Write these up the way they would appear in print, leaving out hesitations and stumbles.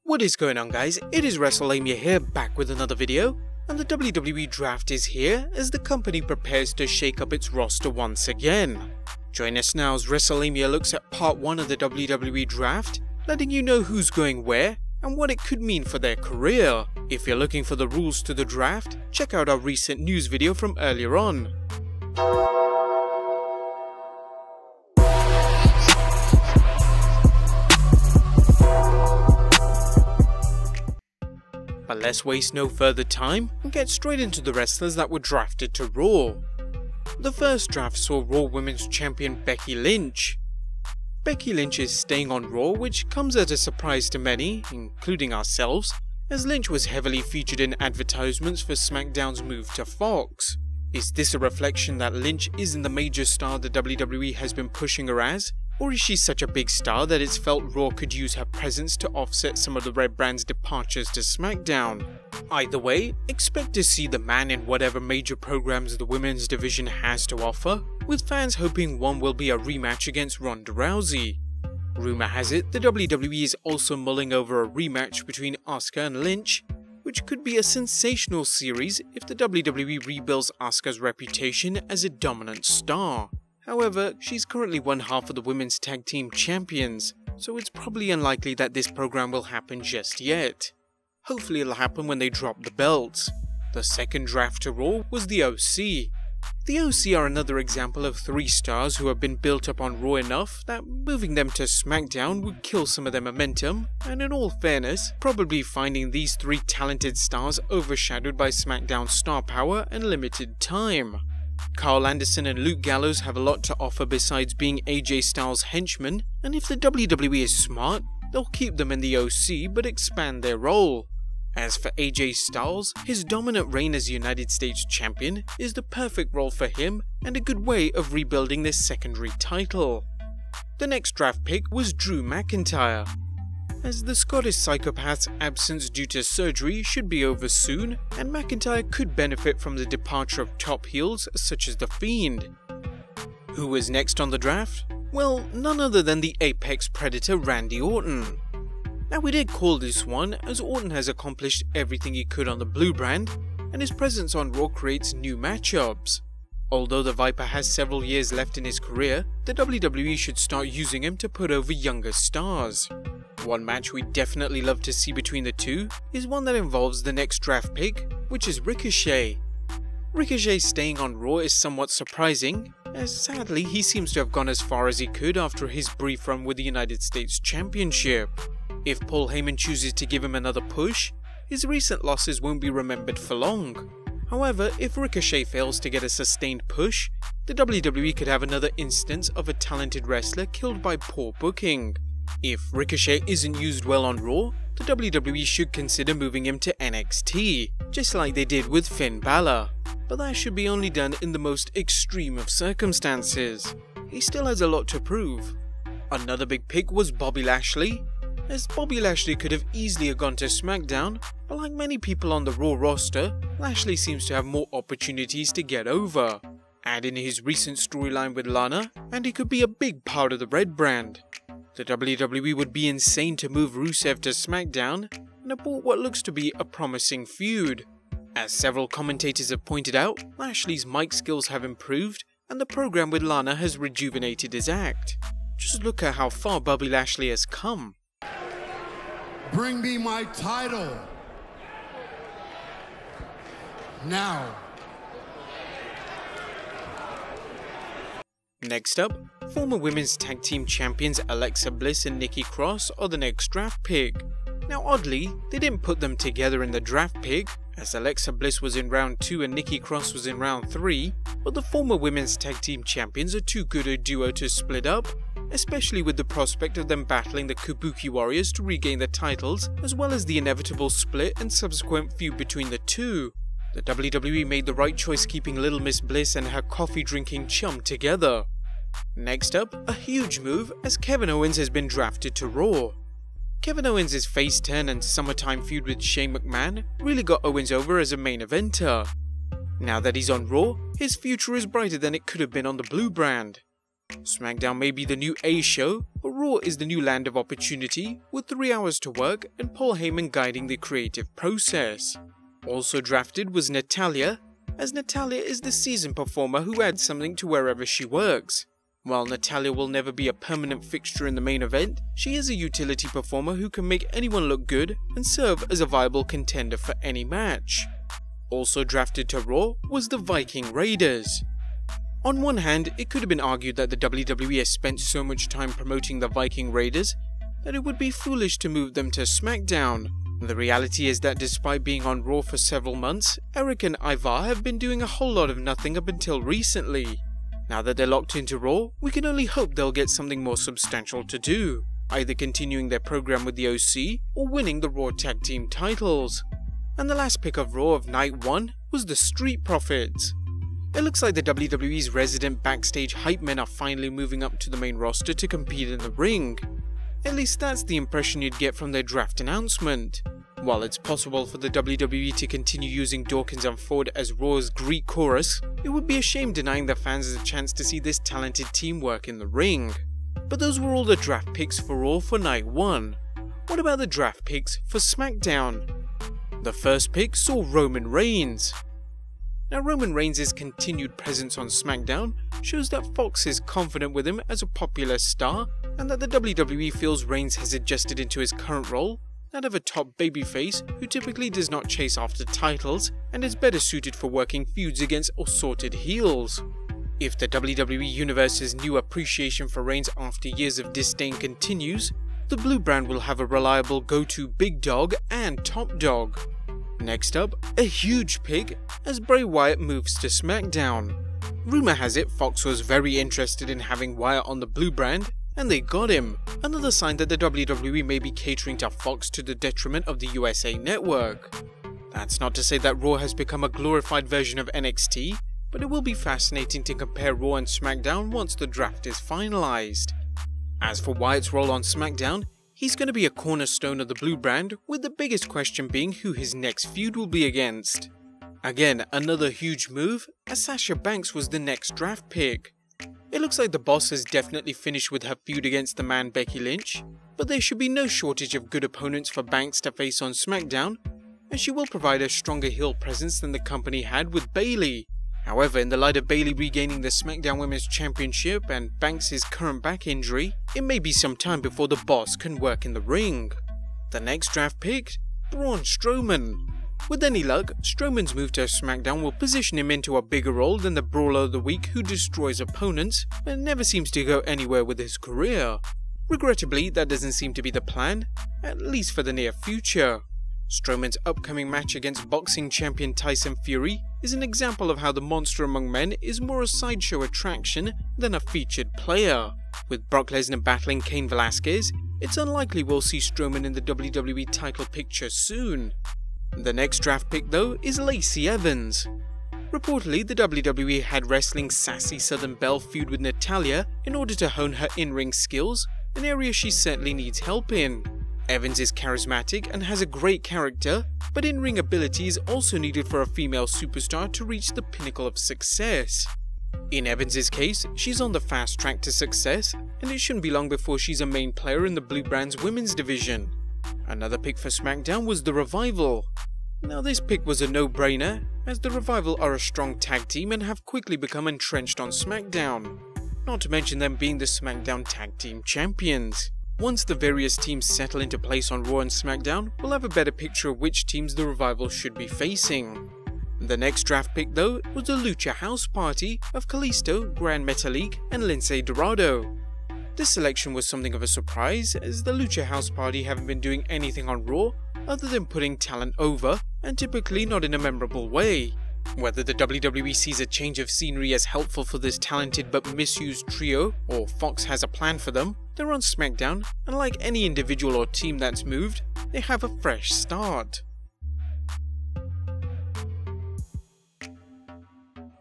What is going on, guys? It is Wrestlelamia here, back with another video, and the WWE Draft is here as the company prepares to shake up its roster once again. Join us now as Wrestlelamia looks at part 1 of the WWE Draft, letting you know who's going where and what it could mean for their career. If you're looking for the rules to the draft, check out our recent news video from earlier on. But let's waste no further time and get straight into the wrestlers that were drafted to Raw. The first draft saw Raw Women's Champion Becky Lynch. Becky Lynch is staying on Raw, which comes as a surprise to many, including ourselves, as Lynch was heavily featured in advertisements for SmackDown's move to Fox. Is this a reflection that Lynch isn't the major star the WWE has been pushing her as? Or is she such a big star that it's felt Raw could use her presence to offset some of the Red Brand's departures to SmackDown? Either way, expect to see the man in whatever major programs the women's division has to offer, with fans hoping one will be a rematch against Ronda Rousey. Rumour has it the WWE is also mulling over a rematch between Asuka and Lynch, which could be a sensational series if the WWE rebuilds Asuka's reputation as a dominant star. However, she's currently one half of the Women's Tag Team Champions, so it's probably unlikely that this program will happen just yet. Hopefully it'll happen when they drop the belts. The second draft to Raw was the OC. The OC are another example of 3 stars who have been built up on Raw enough that moving them to SmackDown would kill some of their momentum, and in all fairness, probably finding these 3 talented stars overshadowed by SmackDown's star power and limited time. Carl Anderson and Luke Gallows have a lot to offer besides being AJ Styles' henchmen, and if the WWE is smart, they'll keep them in the OC but expand their role. As for AJ Styles, his dominant reign as United States Champion is the perfect role for him and a good way of rebuilding this secondary title. The next draft pick was Drew McIntyre. As the Scottish psychopath's absence due to surgery should be over soon, and McIntyre could benefit from the departure of top heels such as The Fiend. Who was next on the draft? Well, none other than the apex predator Randy Orton. Now we did call this one as Orton has accomplished everything he could on the blue brand, and his presence on Raw creates new matchups. Although the Viper has several years left in his career, the WWE should start using him to put over younger stars. One match we'd definitely love to see between the two is one that involves the next draft pick, which is Ricochet. Ricochet staying on Raw is somewhat surprising, as sadly he seems to have gone as far as he could after his brief run with the United States Championship. If Paul Heyman chooses to give him another push, his recent losses won't be remembered for long. However, if Ricochet fails to get a sustained push, the WWE could have another instance of a talented wrestler killed by poor booking. If Ricochet isn't used well on Raw, the WWE should consider moving him to NXT, just like they did with Finn Balor. But that should be only done in the most extreme of circumstances. He still has a lot to prove. Another big pick was Bobby Lashley, as Bobby Lashley could have easily gone to SmackDown, but like many people on the Raw roster, Lashley seems to have more opportunities to get over. Add in his recent storyline with Lana, and he could be a big part of the Red Brand. The WWE would be insane to move Rusev to SmackDown and abort what looks to be a promising feud. As several commentators have pointed out, Lashley's mic skills have improved and the program with Lana has rejuvenated his act. Just look at how far Bobby Lashley has come. Bring me my title. Now. Next up, former Women's Tag Team Champions Alexa Bliss and Nikki Cross are the next draft pick. Now oddly, they didn't put them together in the draft pick, as Alexa Bliss was in round 2 and Nikki Cross was in round 3, but the former Women's Tag Team Champions are too good a duo to split up, especially with the prospect of them battling the Kabuki Warriors to regain the titles, as well as the inevitable split and subsequent feud between the two. The WWE made the right choice keeping Little Miss Bliss and her coffee-drinking chum together. Next up, a huge move as Kevin Owens has been drafted to Raw. Kevin Owens' face turn and summertime feud with Shane McMahon really got Owens over as a main eventer. Now that he's on Raw, his future is brighter than it could have been on the blue brand. SmackDown may be the new A show, but Raw is the new land of opportunity, with 3 hours to work and Paul Heyman guiding the creative process. Also drafted was NATALYA, as NATALYA is the seasoned performer who adds something to wherever she works. While NATALYA will never be a permanent fixture in the main event, she is a utility performer who can make anyone look good and serve as a viable contender for any match. Also drafted to Raw was the Viking Raiders. On one hand, it could have been argued that the WWE has spent so much time promoting the Viking Raiders that it would be foolish to move them to SmackDown. The reality is that despite being on Raw for several months, Eric and Ivar have been doing a whole lot of nothing up until recently. Now that they're locked into Raw, we can only hope they'll get something more substantial to do, either continuing their program with the OC or winning the Raw Tag Team titles. And the last pick of Raw of Night 1 was the Street Profits. It looks like the WWE's resident backstage hype men are finally moving up to the main roster to compete in the ring. At least that's the impression you'd get from their draft announcement. While it's possible for the WWE to continue using Dawkins and Ford as Raw's Greek chorus, it would be a shame denying the fans a chance to see this talented team work in the ring. But those were all the draft picks for Raw for Night 1. What about the draft picks for SmackDown? The first pick saw Roman Reigns. Now, Roman Reigns' continued presence on SmackDown shows that Fox is confident with him as a popular star, and that the WWE feels Reigns has adjusted into his current role, that of a top babyface who typically does not chase after titles and is better suited for working feuds against assorted heels. If the WWE Universe's new appreciation for Reigns after years of disdain continues, the blue brand will have a reliable go-to big dog and top dog. Next up, a huge pick as Bray Wyatt moves to SmackDown. Rumour has it Fox was very interested in having Wyatt on the blue brand, and they got him. Another sign that the WWE may be catering to Fox to the detriment of the USA Network. That's not to say that Raw has become a glorified version of NXT, but it will be fascinating to compare Raw and SmackDown once the draft is finalised. As for Wyatt's role on SmackDown, he's going to be a cornerstone of the blue brand, with the biggest question being who his next feud will be against. Again, another huge move, as Sasha Banks was the next draft pick. It looks like the boss has definitely finished with her feud against the man Becky Lynch, but there should be no shortage of good opponents for Banks to face on SmackDown, and she will provide a stronger heel presence than the company had with Bayley. However, in the light of Bayley regaining the SmackDown Women's Championship and Banks' current back injury, it may be some time before the boss can work in the ring. The next draft pick, Braun Strowman. With any luck, Strowman's move to SmackDown will position him into a bigger role than the Brawler of the Week who destroys opponents and never seems to go anywhere with his career. Regrettably, that doesn't seem to be the plan, at least for the near future. Strowman's upcoming match against boxing champion Tyson Fury is an example of how the monster among men is more a sideshow attraction than a featured player. With Brock Lesnar battling Cain Velasquez, it's unlikely we'll see Strowman in the WWE title picture soon. The next draft pick though is Lacey Evans. Reportedly, the WWE had wrestling's sassy Southern Belle feud with NATALYA in order to hone her in-ring skills, an area she certainly needs help in. Evans is charismatic and has a great character, but in-ring ability is also needed for a female superstar to reach the pinnacle of success. In Evans' case, she's on the fast track to success, and it shouldn't be long before she's a main player in the Blue Brand's women's division. Another pick for SmackDown was The Revival. Now this pick was a no-brainer, as The Revival are a strong tag team and have quickly become entrenched on SmackDown. Not to mention them being the SmackDown Tag Team Champions. Once the various teams settle into place on Raw and SmackDown, we'll have a better picture of which teams the Revival should be facing. The next draft pick though was the Lucha House Party of Kalisto, Gran Metalik and Lince Dorado. This selection was something of a surprise, as the Lucha House Party haven't been doing anything on Raw other than putting talent over, and typically not in a memorable way. Whether the WWE sees a change of scenery as helpful for this talented but misused trio, or Fox has a plan for them, they're on SmackDown, and like any individual or team that's moved, they have a fresh start.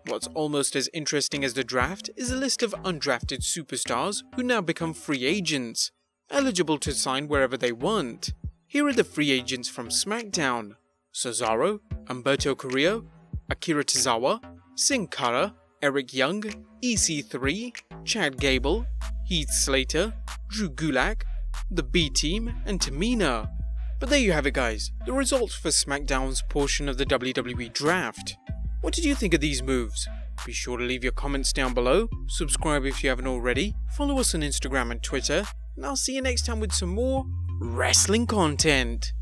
What's almost as interesting as the draft is a list of undrafted superstars who now become free agents, eligible to sign wherever they want. Here are the free agents from SmackDown: Cesaro, Humberto Carrillo, Akira Tozawa, Sin Cara, Eric Young, EC3, Chad Gable, Heath Slater, Drew Gulak, the B-Team, and Tamina. But there you have it guys, the results for SmackDown's portion of the WWE Draft. What did you think of these moves? Be sure to leave your comments down below, subscribe if you haven't already, follow us on Instagram and Twitter, and I'll see you next time with some more wrestling content.